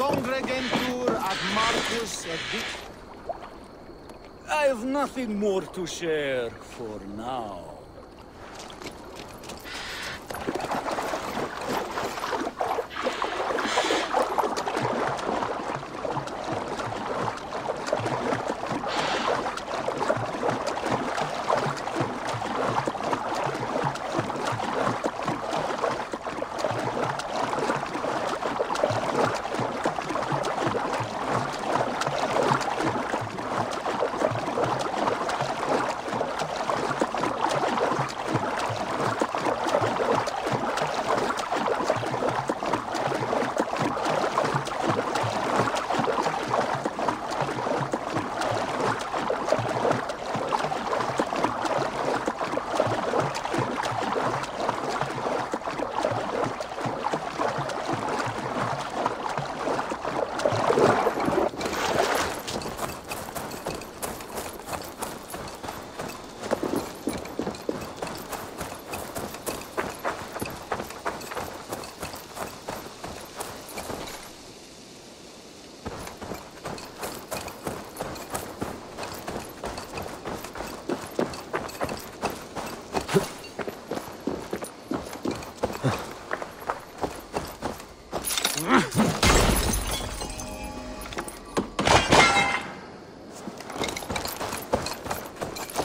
congregentur ad Marcus et I have nothing more to share for now.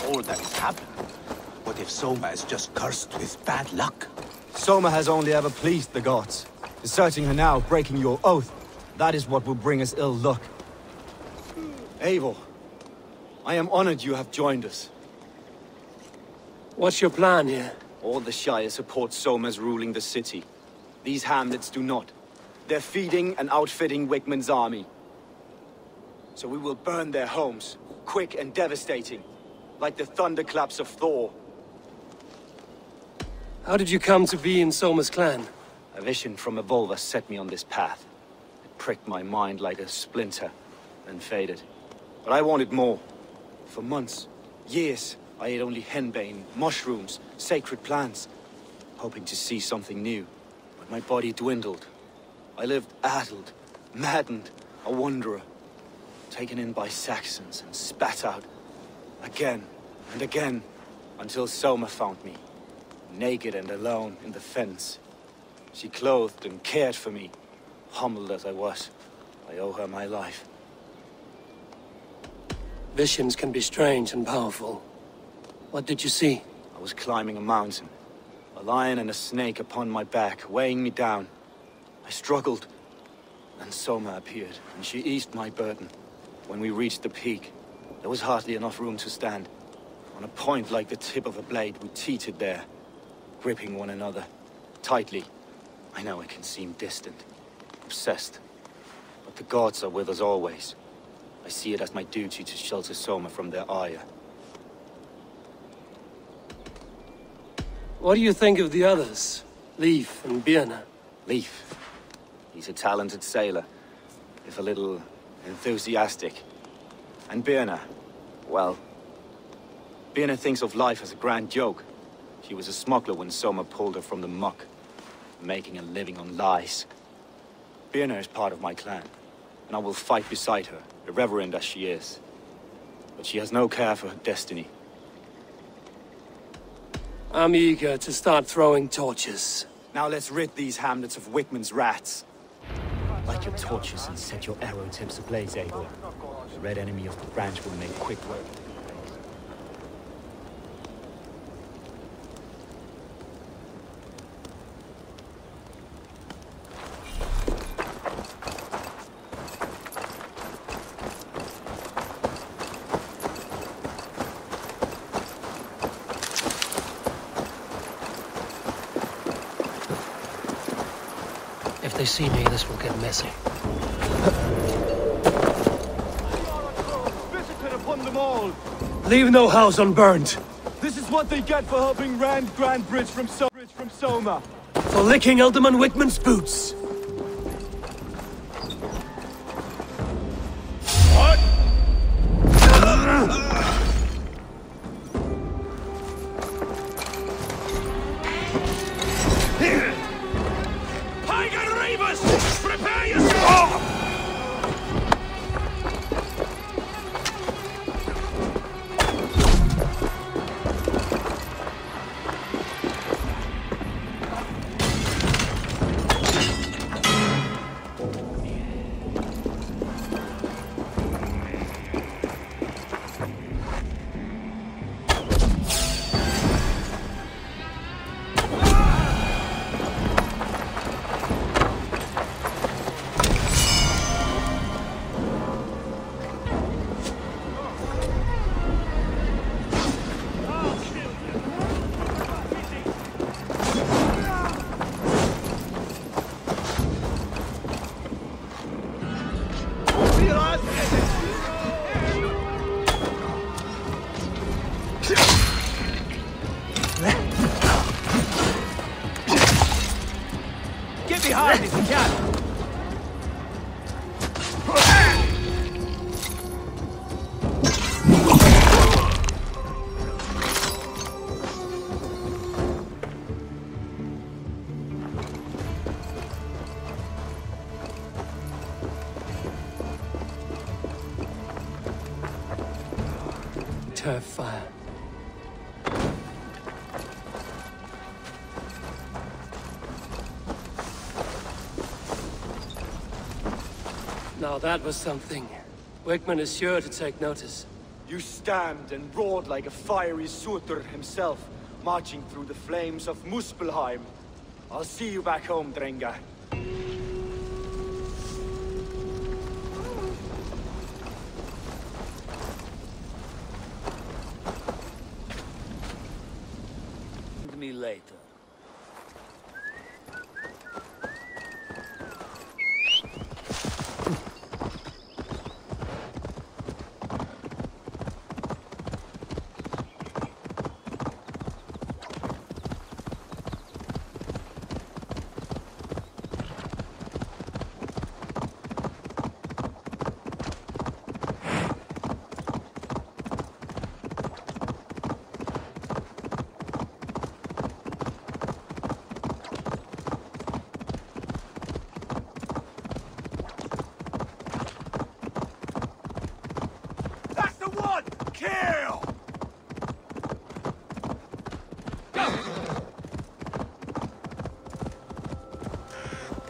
All that has happened. What if Soma is just cursed with bad luck? Soma has only ever pleased the gods. Deserting her now, breaking your oath, that is what will bring us ill luck. Eivor, I am honored you have joined us. What's your plan here? All the Shire support Soma's ruling the city. These hamlets do not. They're feeding and outfitting Wickman's army. So we will burn their homes, quick and devastating, like the thunderclaps of Thor. How did you come to be in Soma's clan? A vision from Evolva set me on this path. It pricked my mind like a splinter, then faded. But I wanted more. For months, years, I ate only henbane, mushrooms, sacred plants, hoping to see something new. But my body dwindled. I lived addled, maddened, a wanderer, taken in by Saxons and spat out, again and again, until Soma found me, naked and alone in the fens. She clothed and cared for me, humbled as I was. I owe her my life. Visions can be strange and powerful. What did you see? I was climbing a mountain, a lion and a snake upon my back, weighing me down. I struggled, then Soma appeared, and she eased my burden. When we reached the peak, there was hardly enough room to stand. On a point like the tip of a blade, we teetered there, gripping one another, tightly. I know it can seem distant, obsessed, but the gods are with us always. I see it as my duty to shelter Soma from their ire. What do you think of the others? Leif and Birna? Leif. He's a talented sailor, if a little enthusiastic. And Birna, well, Birna thinks of life as a grand joke. She was a smuggler when Soma pulled her from the muck, making a living on lies. Birna is part of my clan, and I will fight beside her, irreverent as she is. But she has no care for her destiny. I'm eager to start throwing torches. Now let's rid these hamlets of Wickman's rats. Light your torches and set your arrow tips ablaze, Eivor. The red enemy of the branch will make quick work. If they see me, this will get messy. Visited upon them all. Leave no house unburned. This is what they get for helping Rand Grand Bridge from Soma. For licking Alderman Wickman's boots. What? Prepare yourself! Get behind me if you can! Turf fire. Now that was something. Wickman is sure to take notice. You stand and roared like a fiery Surtur himself, marching through the flames of Muspelheim. I'll see you back home, Drenga. Me later.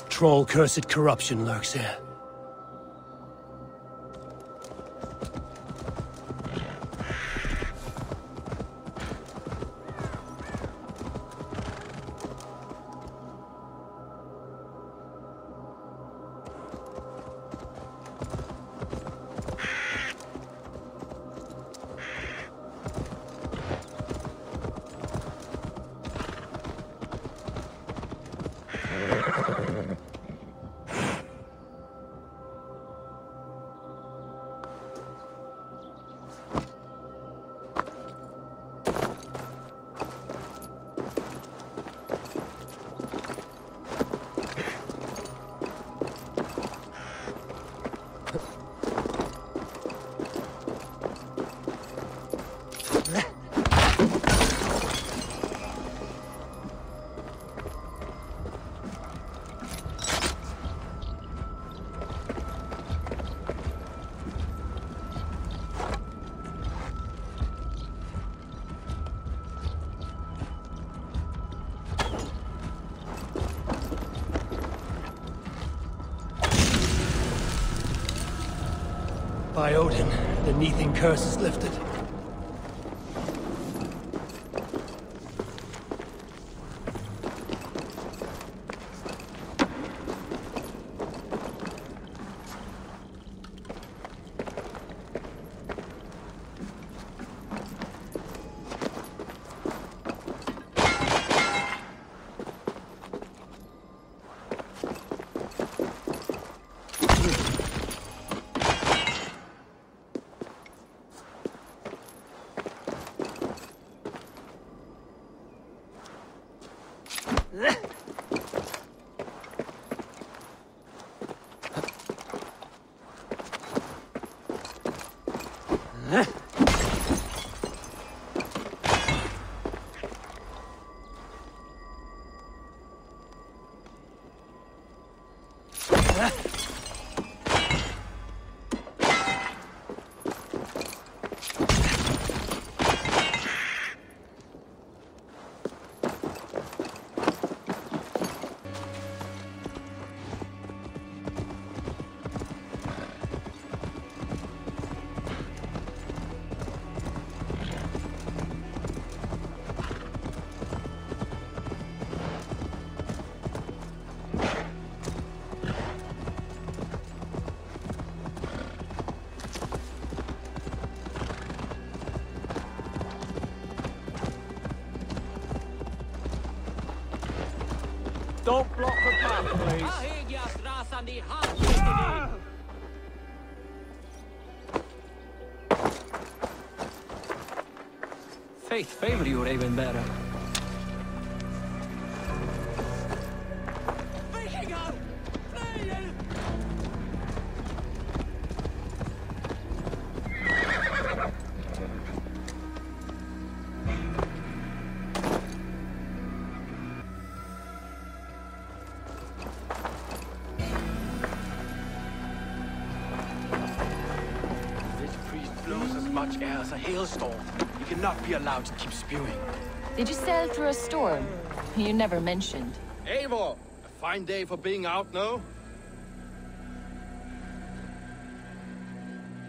Troll cursed corruption lurks here. By Odin, the Neething curse is lifted. Don't block the path, please. faith favor you, Raven Bearer. Much air as a hailstorm. You cannot be allowed to keep spewing. Did you sail through a storm? You never mentioned. Eivor! A fine day for being out, no?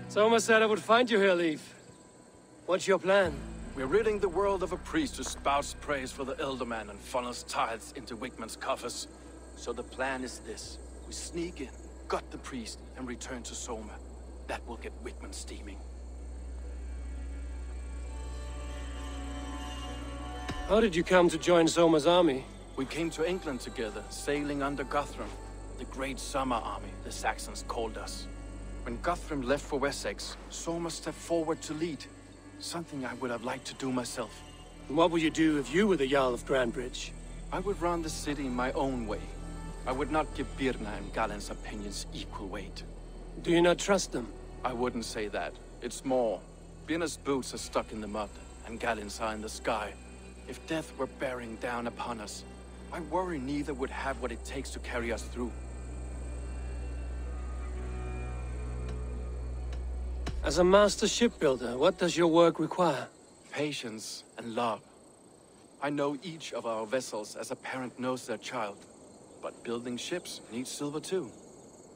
Soma said I would find you here, Leaf. What's your plan? We're ridding the world of a priest who spouts praise for the Elderman and funnels tithes into Wickman's coffers. So the plan is this. We sneak in, gut the priest, and return to Soma. That will get Wickman steaming. How did you come to join Soma's army? We came to England together, sailing under Guthrum. The great summer army, the Saxons called us. When Guthrum left for Wessex, Soma stepped forward to lead. Something I would have liked to do myself. And what would you do if you were the Jarl of Grandbridge? I would run the city my own way. I would not give Birna and Galen's opinions equal weight. Do you not trust them? I wouldn't say that. It's more. Birna's boots are stuck in the mud, and Galen's are in the sky. If death were bearing down upon us, I worry neither would have what it takes to carry us through. As a master shipbuilder, what does your work require? Patience and love. I know each of our vessels as a parent knows their child. But building ships needs silver too.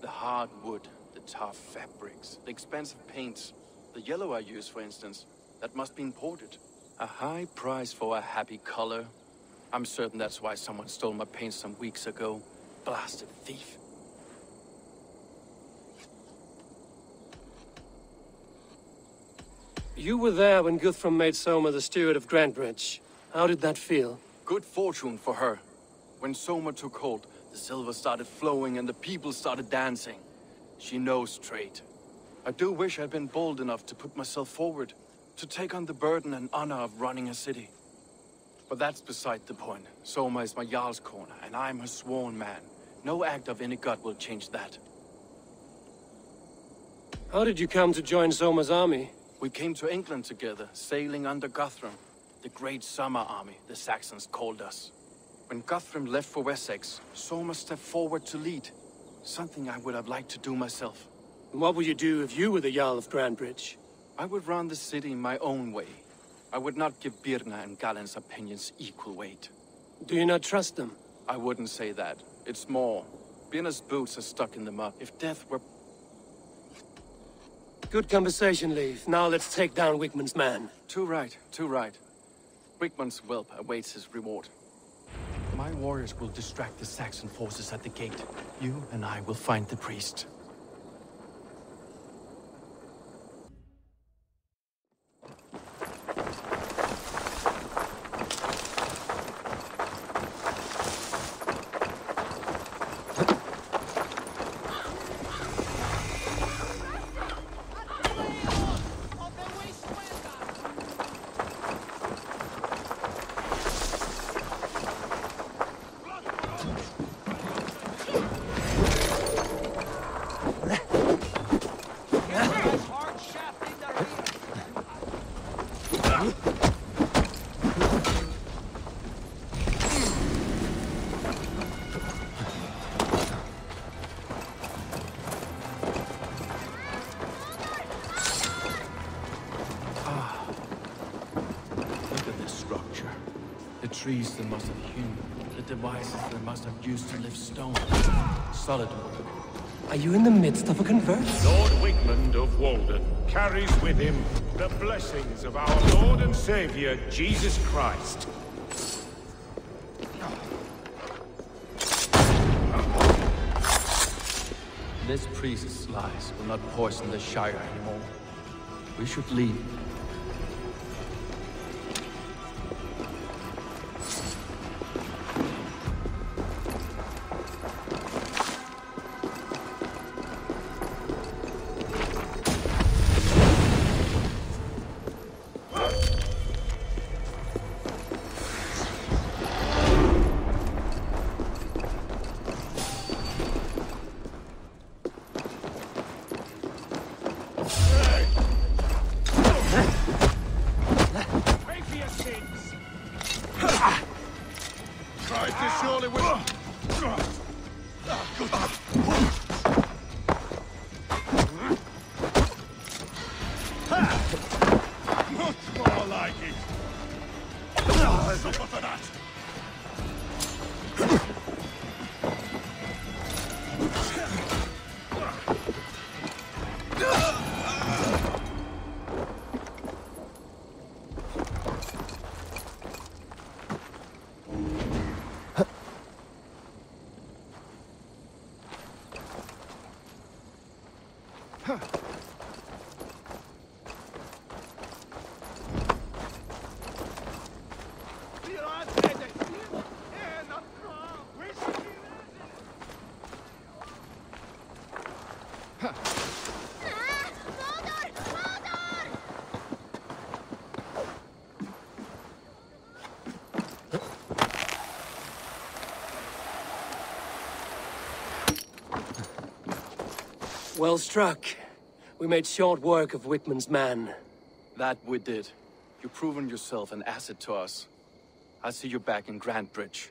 The hard wood, the tough fabrics, the expensive paints. The yellow I use, for instance, that must be imported. A high price for a happy color. I'm certain that's why someone stole my paint some weeks ago. Blasted thief. You were there when Guthrum made Soma the steward of Grandbridge. How did that feel? Good fortune for her. When Soma took hold, the silver started flowing and the people started dancing. She knows trade. I do wish I'd been bold enough to put myself forward. To take on the burden and honor of running a city. But that's beside the point. Soma is my Jarl's corner, and I'm her sworn man. No act of any god will change that. How did you come to join Soma's army? We came to England together, sailing under Guthrum. The great summer army, the Saxons called us. When Guthrum left for Wessex, Soma stepped forward to lead. Something I would have liked to do myself. And what would you do if you were the Jarl of Grandbridge? I would run the city my own way. I would not give Birna and Galen's opinions equal weight. Do you not trust them? I wouldn't say that. It's more. Birna's boots are stuck in the mud. If death were... Good conversation, Leif. Now let's take down Wickman's man. Too right, too right. Wickman's whelp awaits his reward. My warriors will distract the Saxon forces at the gate. You and I will find the priest. Trees they must have hewn, the devices they must have used to lift stone. Solid work. Are you in the midst of a convert? Lord Wickman of Walden carries with him the blessings of our Lord and Savior, Jesus Christ. This priest's lies will not poison the Shire anymore. We should leave. Pay for your sins! Tried to surely win. Much more like it. Suffer for that. Well struck. We made short work of Wickman's man. That we did. You've proven yourself an asset to us. I'll see you back in Grand Bridge.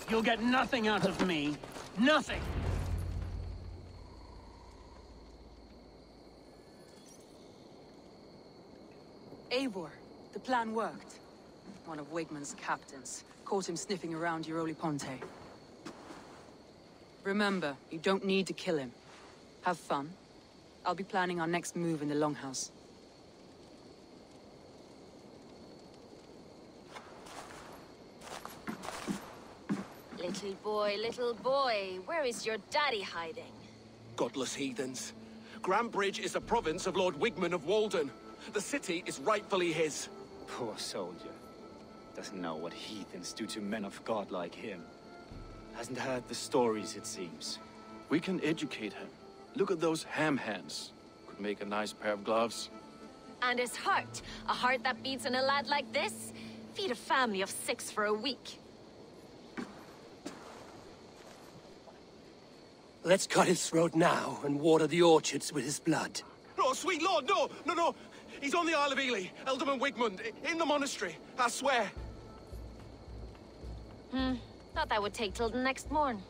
You'll get nothing out of me. Nothing! Eivor, the plan worked. One of Wigman's captains caught him sniffing around Euroli Ponte. Remember, you don't need to kill him. Have fun. I'll be planning our next move in the Longhouse. Little boy, where is your daddy hiding? Godless heathens. Grand Bridge is a province of Lord Wigman of Walden. The city is rightfully his. Poor soldier. Doesn't know what heathens do to men of God like him. Hasn't heard the stories, it seems. We can educate him. Look at those ham hands. Could make a nice pair of gloves. And his heart. A heart that beats in a lad like this? Feed a family of 6 for a week. Let's cut his throat now and water the orchards with his blood. Oh, sweet lord, no, no, no. He's on the Isle of Ely, Ealdorman Wigmund, in the monastery, I swear. Thought that would take till the next morn.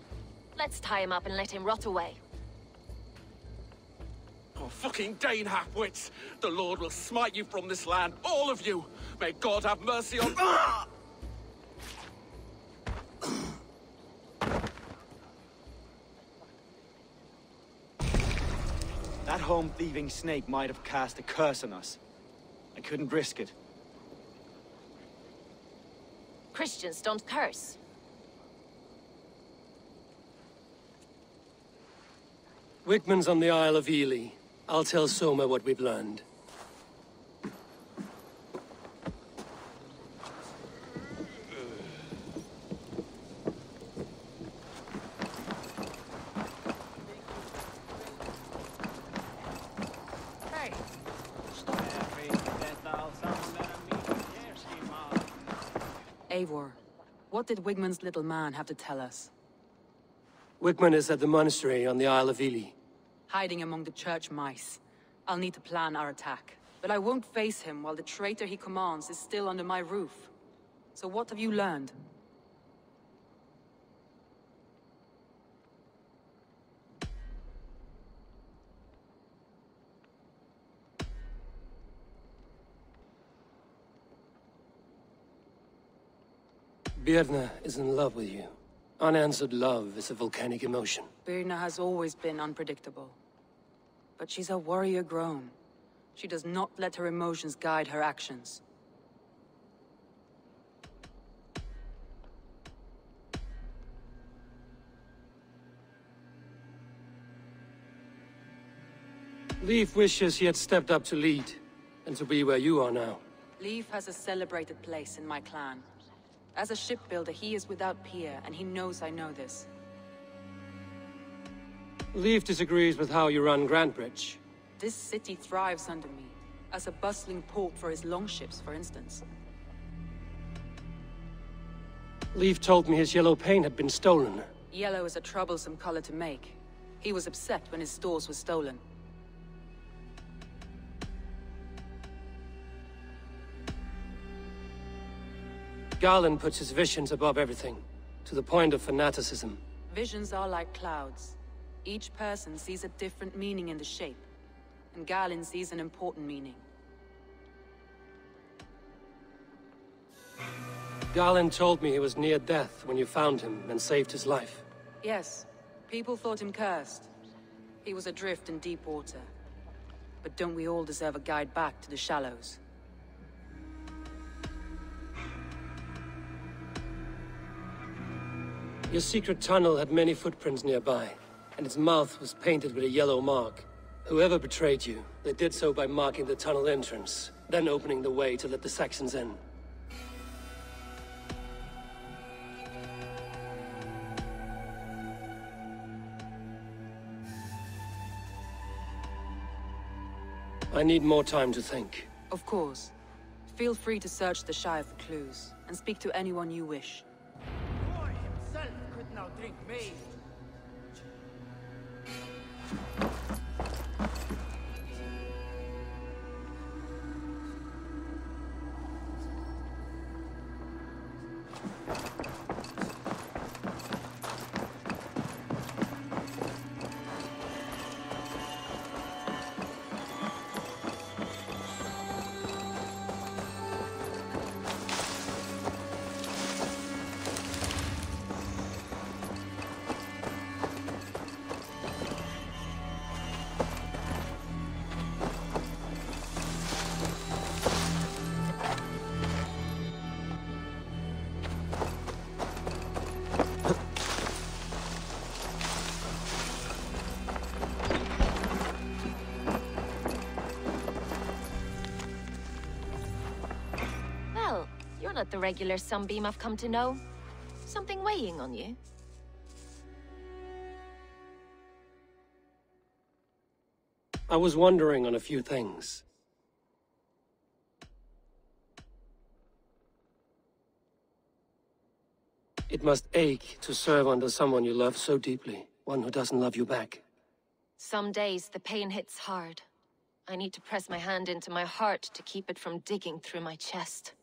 Let's tie him up and let him rot away. Oh, fucking Dane halfwits! The Lord will smite you from this land, all of you! May God have mercy on... Ah! That home-thieving snake might have cast a curse on us. I couldn't risk it. Christians don't curse. Wigman's on the Isle of Ely. I'll tell Soma what we've learned. Eivor, what did Wigman's little man have to tell us? Wigman is at the monastery on the Isle of Ely. Hiding among the church mice. I'll need to plan our attack. But I won't face him while the traitor he commands is still under my roof. So what have you learned? Birna is in love with you. Unanswered love is a volcanic emotion. Birna has always been unpredictable. But she's a warrior grown. She does not let her emotions guide her actions. Leif wishes he had stepped up to lead, and to be where you are now. Leif has a celebrated place in my clan. As a shipbuilder, he is without peer, and he knows I know this. Leif disagrees with how you run Grantebridge. This city thrives under me, as a bustling port for his longships, for instance. Leif told me his yellow paint had been stolen. Yellow is a troublesome color to make. He was upset when his stores were stolen. Garland puts his visions above everything, to the point of fanaticism. Visions are like clouds. Each person sees a different meaning in the shape, and Garland sees an important meaning. Garland told me he was near death when you found him and saved his life. Yes, people thought him cursed. He was adrift in deep water. But don't we all deserve a guide back to the shallows? Your secret tunnel had many footprints nearby, and its mouth was painted with a yellow mark. Whoever betrayed you, they did so by marking the tunnel entrance, then opening the way to let the Saxons in. I need more time to think. Of course. Feel free to search the Shire for clues, and speak to anyone you wish. Boy himself could now drink me. Not the regular sunbeam I've come to know. Something weighing on you? I was wondering on a few things. It must ache to serve under someone you love so deeply. One who doesn't love you back. Some days the pain hits hard. I need to press my hand into my heart to keep it from digging through my chest.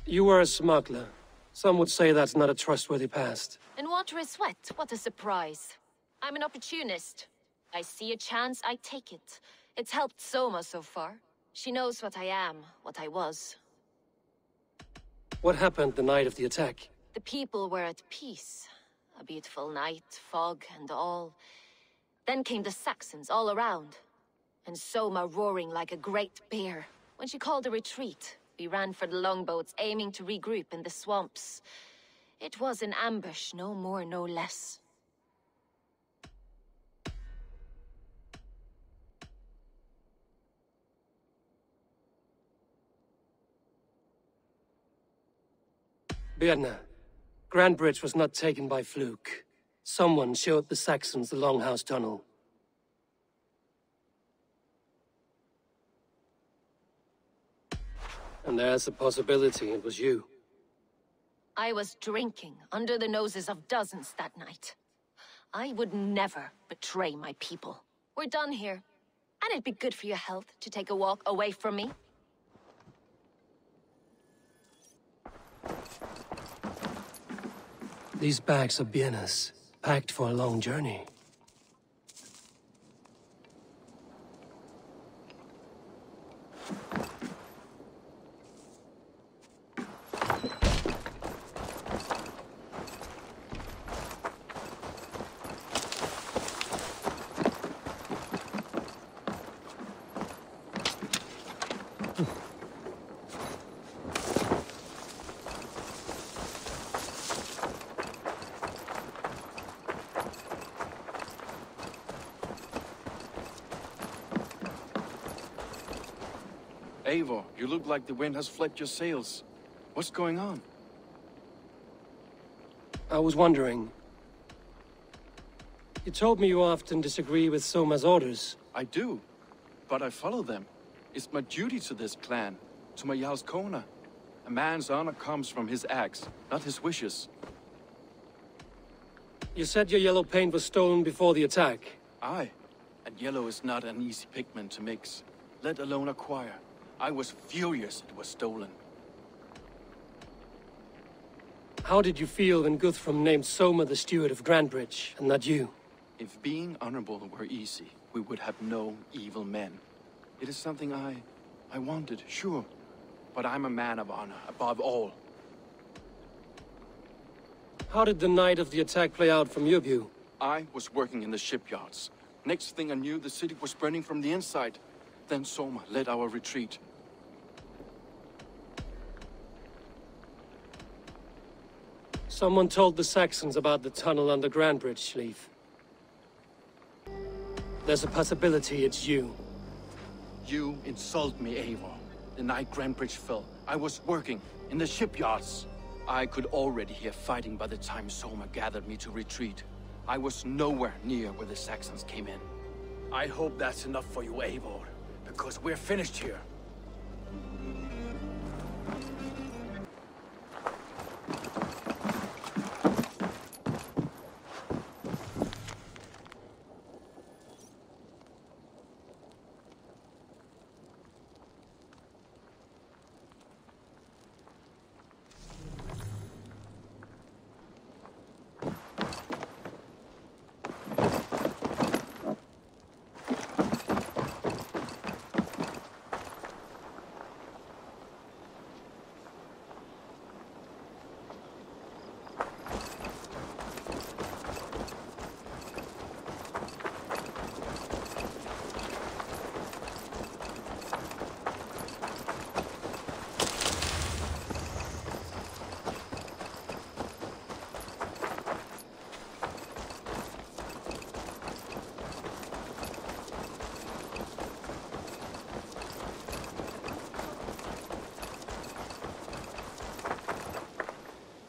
You were a smuggler. Some would say that's not a trustworthy past. And water is wet, what a surprise. I'm an opportunist. I see a chance, I take it. It's helped Soma so far. She knows what I am, what I was. What happened the night of the attack? The people were at peace. A beautiful night, fog and all. Then came the Saxons all around. And Soma roaring like a great bear. When she called a retreat, we ran for the longboats, aiming to regroup in the swamps. It was an ambush, no more, no less. Birna, Grand Bridge was not taken by fluke. Someone showed the Saxons the Longhouse Tunnel. And there's a possibility it was you. I was drinking under the noses of dozens that night. I would never betray my people. We're done here. And it'd be good for your health to take a walk away from me. These bags are Birna's, packed for a long journey. Eivor, you look like the wind has flipped your sails. What's going on? I was wondering. You told me you often disagree with Soma's orders. I do, but I follow them. It's my duty to this clan, to my Jarl's Kona. A man's honor comes from his acts, not his wishes. You said your yellow paint was stolen before the attack. Aye, and yellow is not an easy pigment to mix, let alone acquire. I was furious it was stolen. How did you feel when Guthrum named Soma the steward of Grandbridge, and not you? If being honorable were easy, we would have no evil men. It is something I wanted, sure. But I'm a man of honor, above all. How did the night of the attack play out from your view? I was working in the shipyards. Next thing I knew, the city was burning from the inside. Then Soma led our retreat. Someone told the Saxons about the tunnel under Grandbridge, Leaf. There's a possibility it's you. You insult me, Eivor. The night Grandbridge fell, I was working in the shipyards. I could already hear fighting by the time Soma gathered me to retreat. I was nowhere near where the Saxons came in. I hope that's enough for you, Eivor, because we're finished here.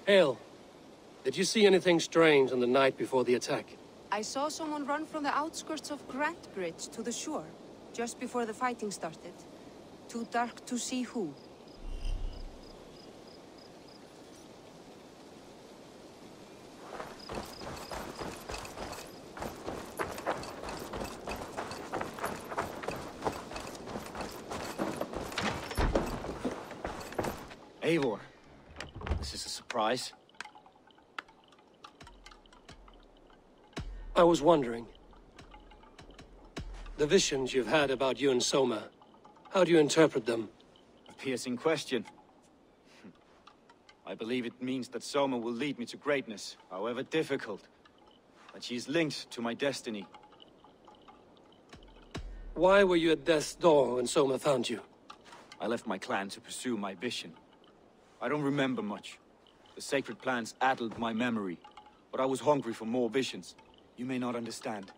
Hale, did you see anything strange on the night before the attack? I saw someone run from the outskirts of Grandbridge to the shore, just before the fighting started. Too dark to see who. Eivor, this is a surprise. I was wondering. The visions you've had about you and Soma, how do you interpret them? A piercing question. I believe it means that Soma will lead me to greatness, however difficult. That she is linked to my destiny. Why were you at death's door when Soma found you? I left my clan to pursue my vision. I don't remember much. The sacred plans addled my memory, but I was hungry for more visions. You may not understand,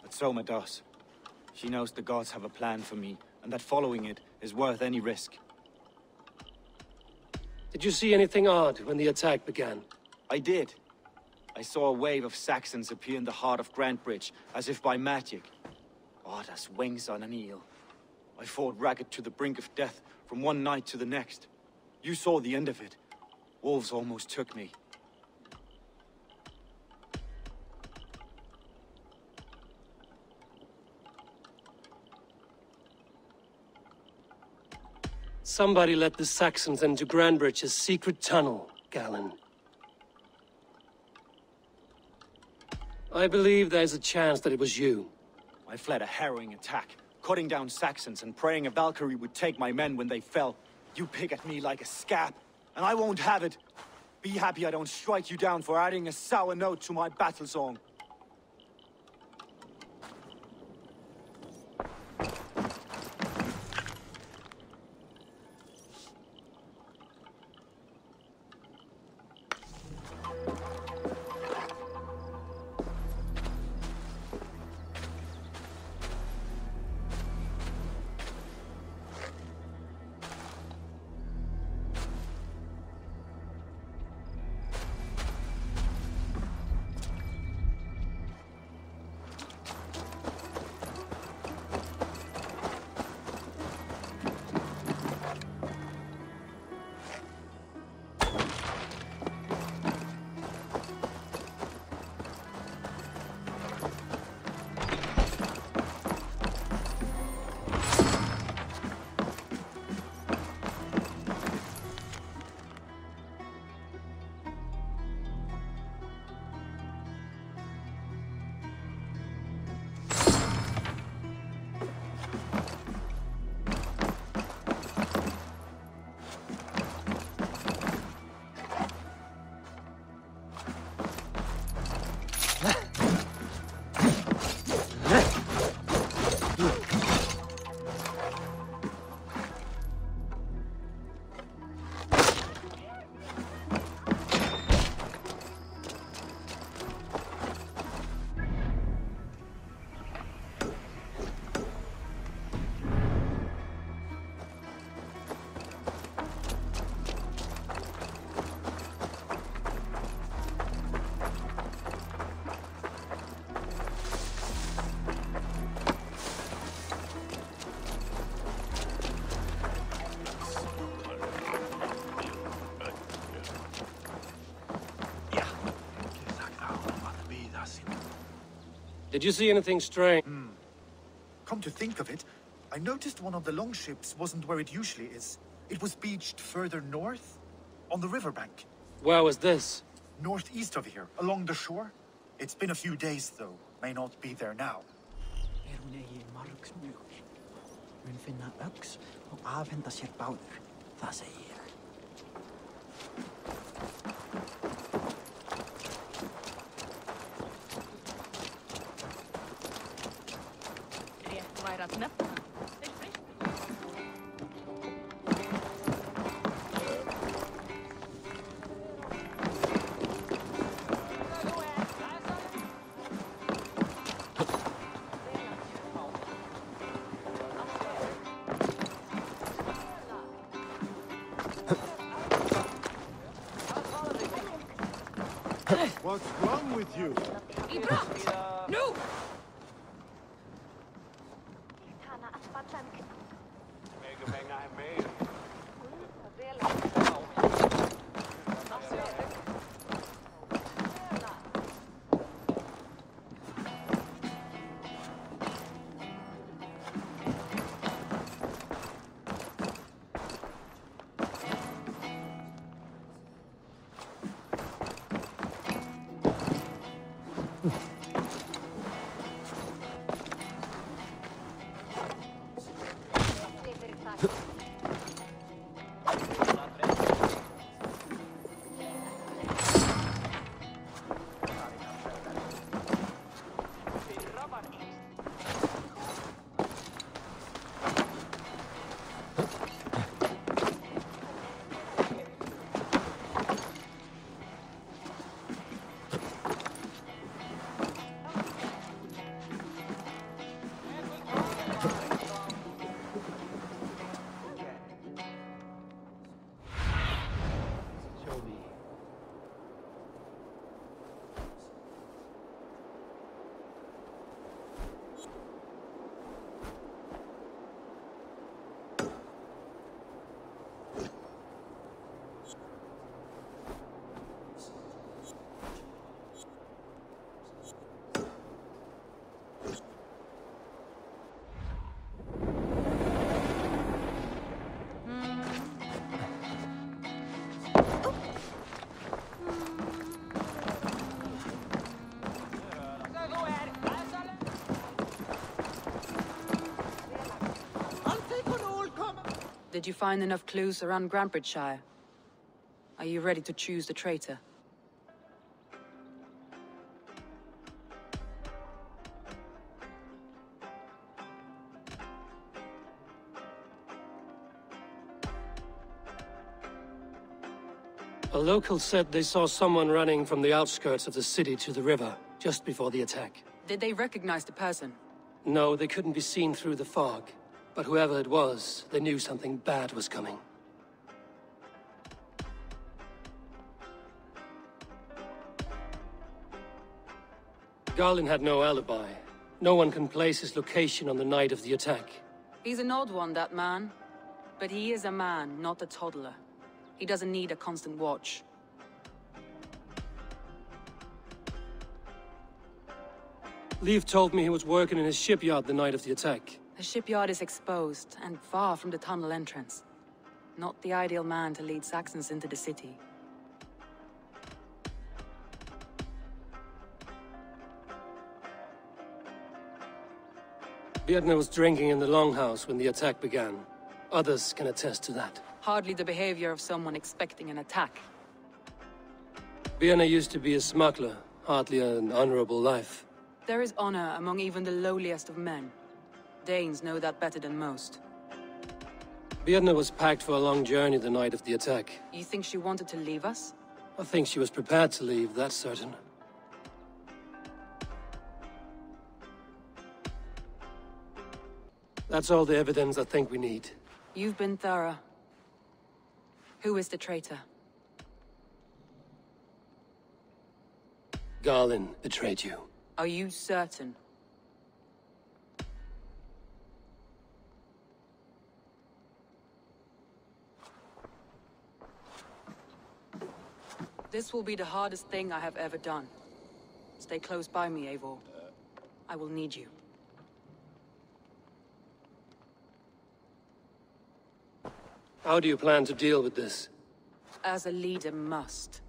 but Soma does. She knows the gods have a plan for me, and that following it is worth any risk. Did you see anything odd when the attack began? I did. I saw a wave of Saxons appear in the heart of Grantbridge, as if by magic. Odd as wings on an eel. I fought ragged to the brink of death from one night to the next. You saw the end of it. Wolves almost took me. Somebody let the Saxons into Grantbridge's secret tunnel, Galen. I believe there's a chance that it was you. I fled a harrowing attack, cutting down Saxons and praying a Valkyrie would take my men when they fell. You pick at me like a scab, and I won't have it. Be happy I don't strike you down for adding a sour note to my battle song. Did you see anything strange? Come to think of it, I noticed one of the longships wasn't where it usually is. It was beached further north, on the riverbank. Where was this? Northeast of here, along the shore. It's been a few days, though. May not be there now. Mun finna öx og afhenda sér báður. Það segi ég. Rétt væri að nefna. What's wrong with you? No! Did you find enough clues around Grantbridgeshire? Are you ready to choose the traitor? A local said they saw someone running from the outskirts of the city to the river, just before the attack. Did they recognize the person? No, they couldn't be seen through the fog. But whoever it was, they knew something bad was coming. Garlin had no alibi. No one can place his location on the night of the attack. He's an odd one, that man. But he is a man, not a toddler. He doesn't need a constant watch. Leif told me he was working in his shipyard the night of the attack. The shipyard is exposed, and far from the tunnel entrance. Not the ideal man to lead Saxons into the city. Vietna was drinking in the longhouse when the attack began. Others can attest to that. Hardly the behavior of someone expecting an attack. Vietna used to be a smuggler, hardly an honorable life. There is honor among even the lowliest of men. Danes know that better than most. Vietna was packed for a long journey the night of the attack. You think she wanted to leave us? I think she was prepared to leave, that's certain. That's all the evidence I think we need. You've been thorough. Who is the traitor? Garlin betrayed you. Are you certain? This will be the hardest thing I have ever done. Stay close by me, Eivor. I will need you. How do you plan to deal with this? As a leader must.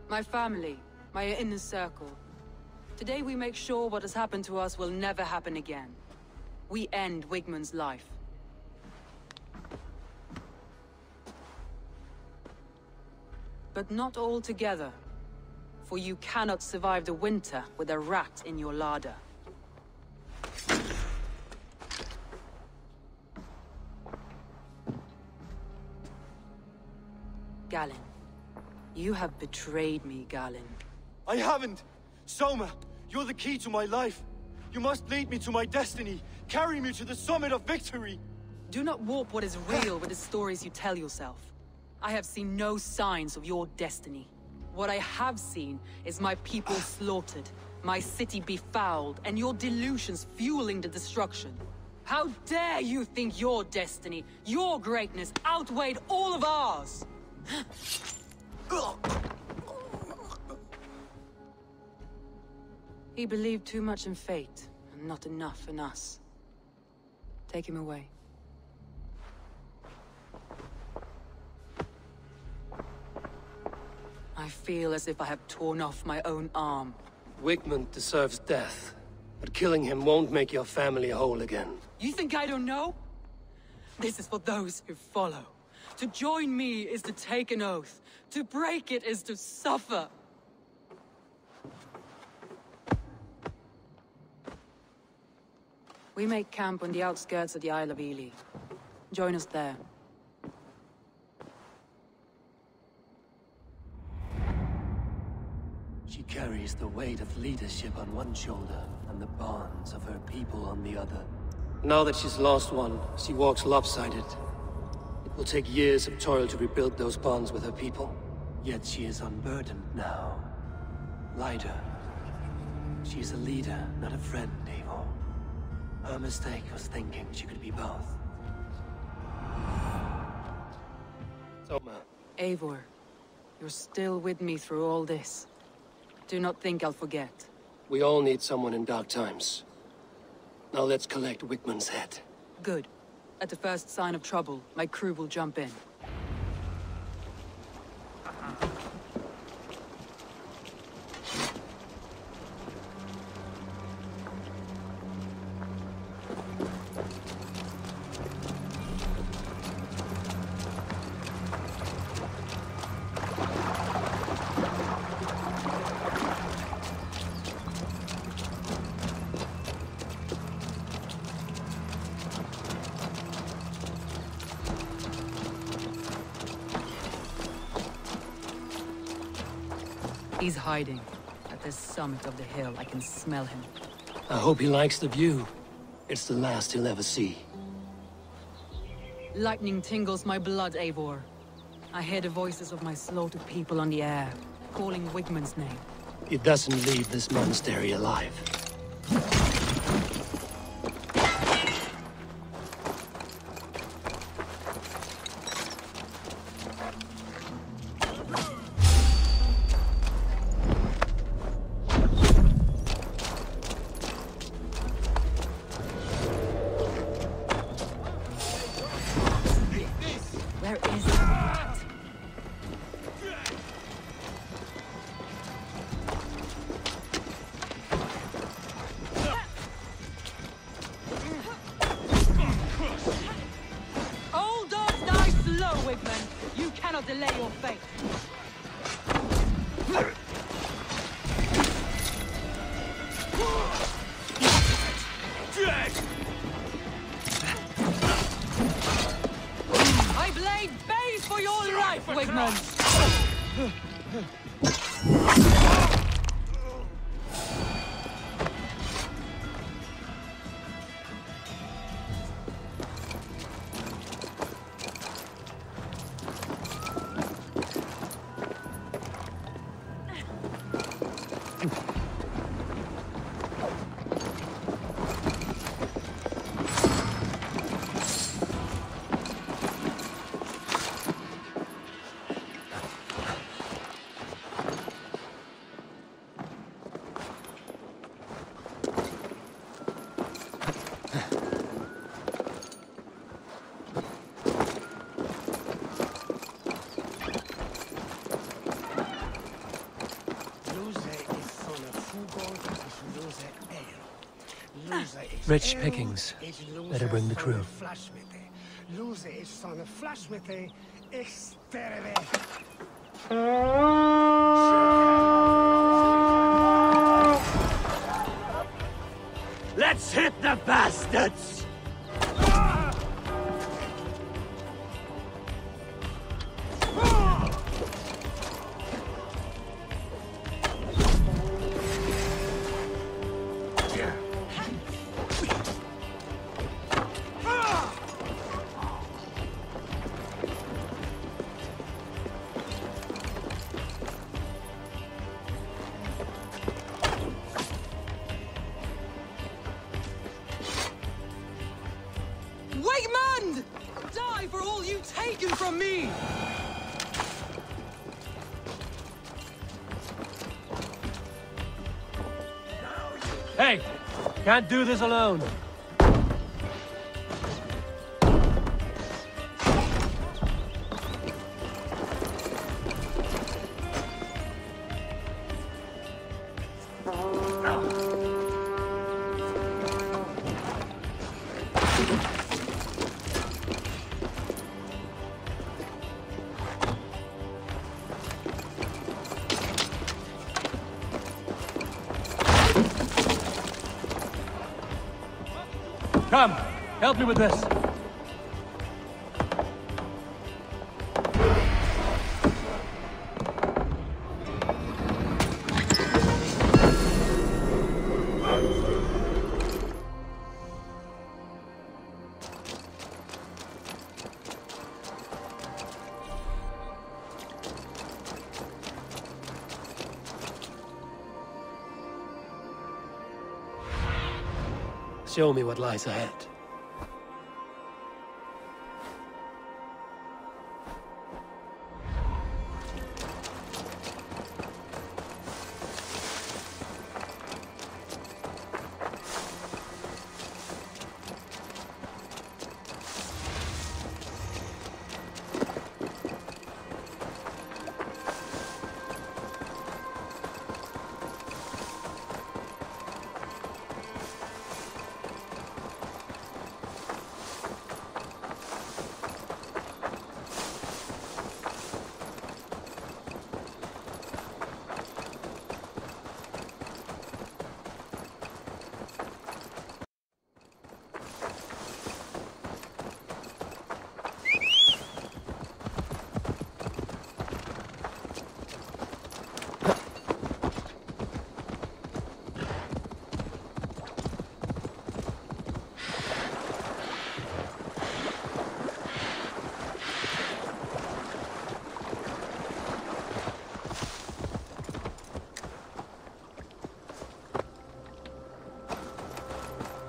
My family, my inner circle. Today we make sure what has happened to us will never happen again. We end Wigmund's life. But not all together. For you cannot survive the winter with a rat in your larder. Galinn. You have betrayed me, Galinn. I haven't! Soma, you're the key to my life. You must lead me to my destiny. Carry me to the summit of victory. Do not warp what is real with the stories you tell yourself. I have seen no signs of your destiny. What I have seen is my people slaughtered, my city befouled, and your delusions fueling the destruction. How dare you think your destiny, your greatness, outweighed all of ours? He believed too much in fate, and not enough in us. Take him away. I feel as if I have torn off my own arm. Wigmund deserves death, but killing him won't make your family whole again. You think I don't know? This is for those who follow. To join me is to take an oath. To break it is to suffer. We make camp on the outskirts of the Isle of Ely. Join us there. She carries the weight of leadership on one shoulder and the bonds of her people on the other. Now that she's lost one, she walks lopsided. It will take years of toil to rebuild those bonds with her people. Yet she is unburdened now. Lighter. She's a leader, not a friend, Eivor. Her mistake was thinking she could be both. Soma. Eivor, you're still with me through all this. Do not think I'll forget. We all need someone in dark times. Now let's collect Wigmund's head. Good. At the first sign of trouble, my crew will jump in. He's hiding. At the summit of the hill, I can smell him. I hope he likes the view. It's the last he'll ever see. Lightning tingles my blood, Eivor. I hear the voices of my slaughtered people on the air, calling Wigmund's name. He doesn't leave this monastery alive. Delay your fate. I blade bay for your life, Wigmund. Rich pickings. Better bring the crew. Let's hit the bastards! Wigmund! Die for all you've taken from me! Hey! Can't do this alone. Come, help me with this. Show me what lies ahead.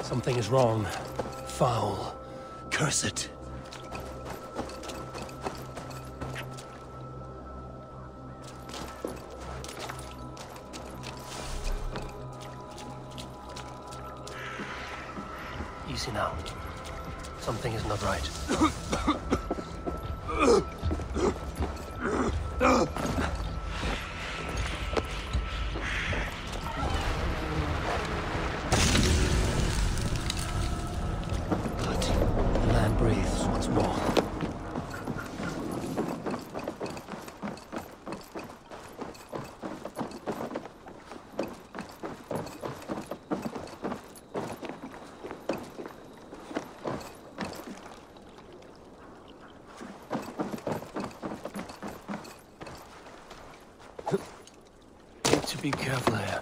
Something is wrong. Foul. Curse it. Easy now. Something is not right. The land breathes once more. Need to be careful here.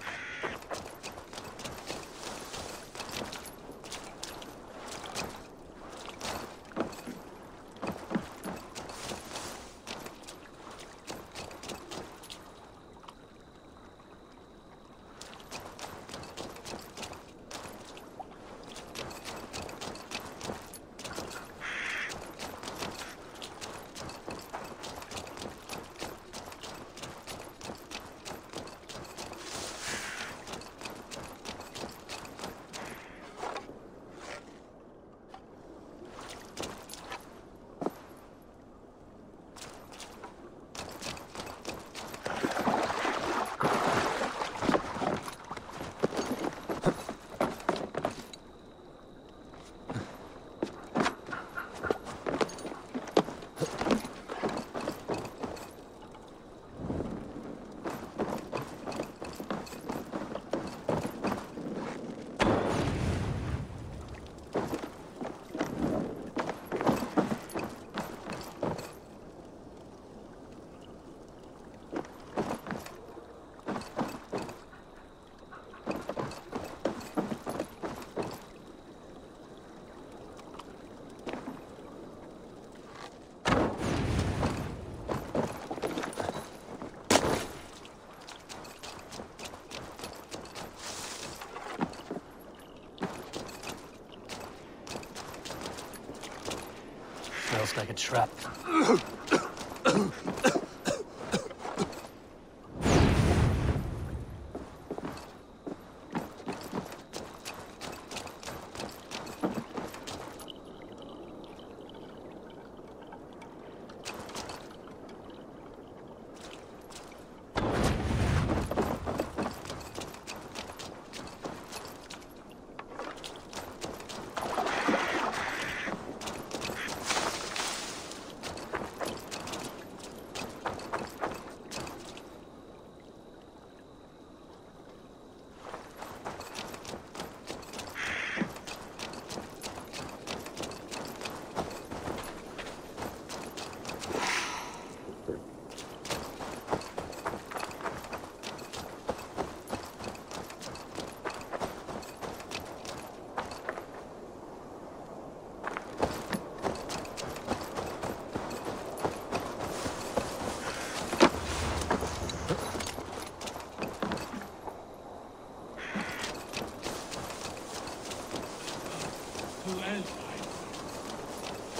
Smells like a trap.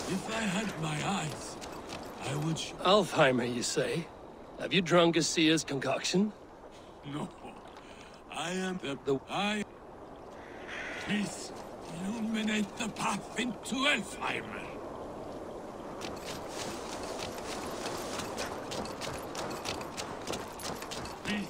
If I had my eyes, I would... Alfheimer, you say? Have you drunk a seer's concoction? No. I am I... Please, illuminate the path into Alfheimer. Please.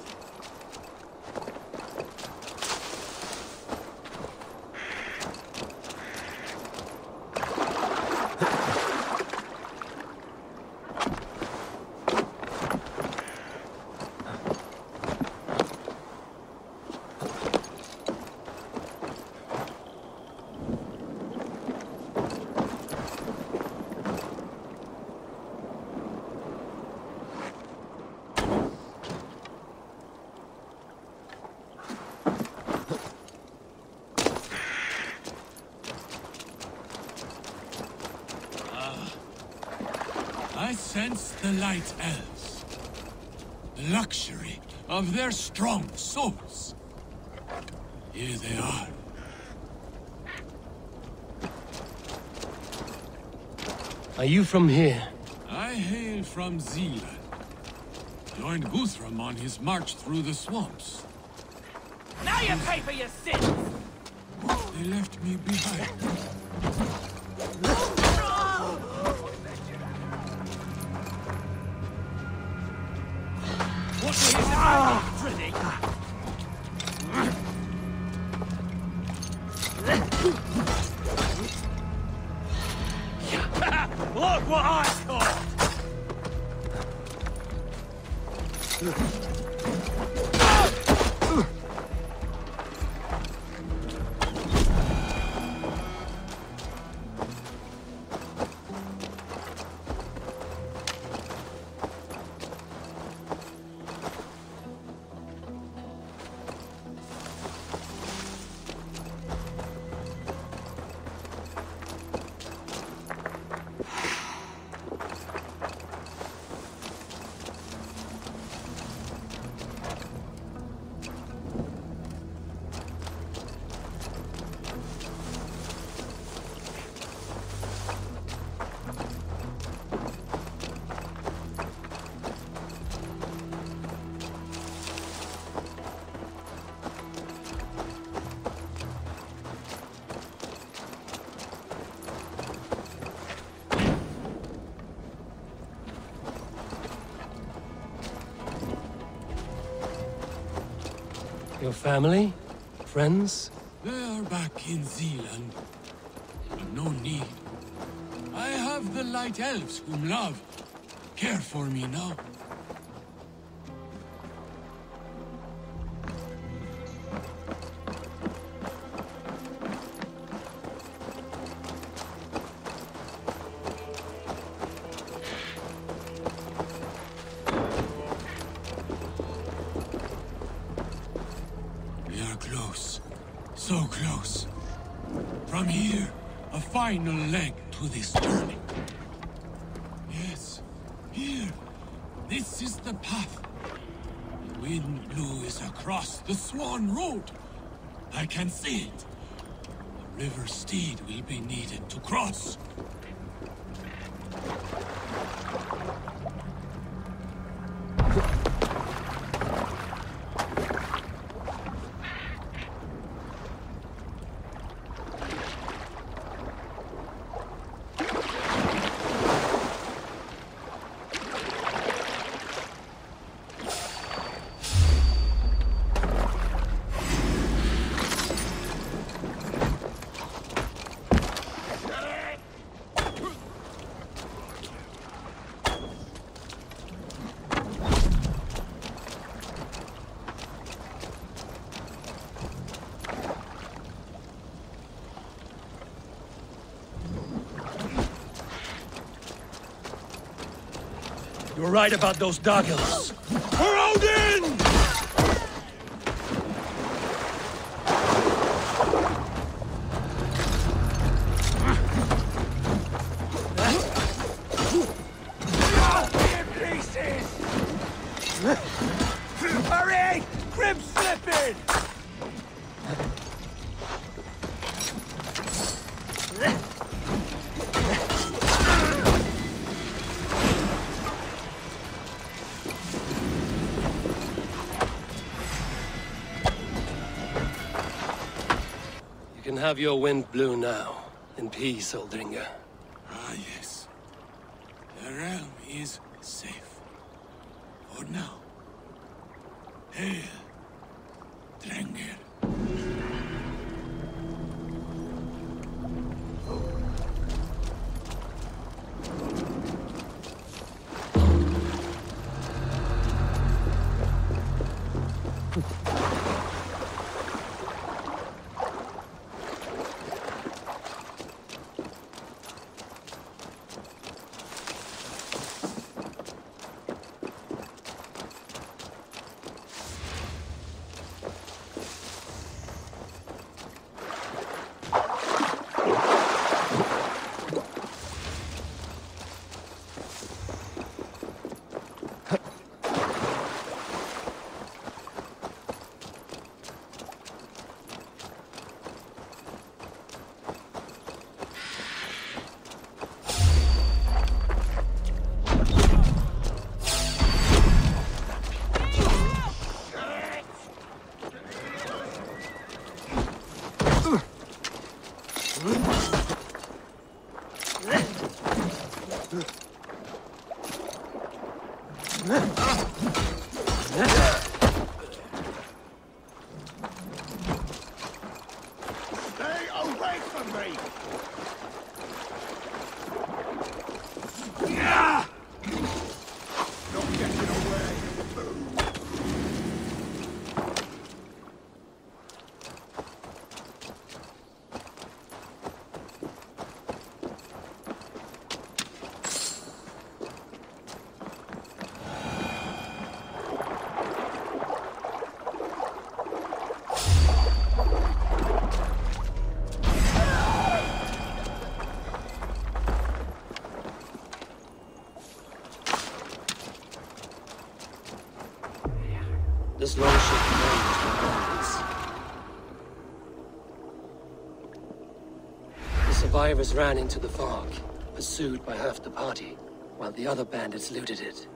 I sense the light elves. The luxury of their strong souls. Here they are. Are you from here? I hail from Zealand. Joined Guthrum on his march through the swamps. Now you pay for your sins! They left me behind. What is it, Freddy? Look what I caught! Your family? Friends? They are back in Zealand. But no need. I have the light elves whom love care for me now. So close. From here, a final leg to this journey. Yes, here. This is the path. The wind blows across the Swan Road. I can see it. The river steed will be needed to cross. You were right about those doggles. For Odin! Hurry! Crib slipping! You can have your wind blow now. In peace, Aldringa. Ah, yes. The realm is safe. For now. Hail, Drenger. Stay away from me! Not getting away, fool! This longship remains behind us. The survivors ran into the fog, pursued by half the party, while the other bandits looted it.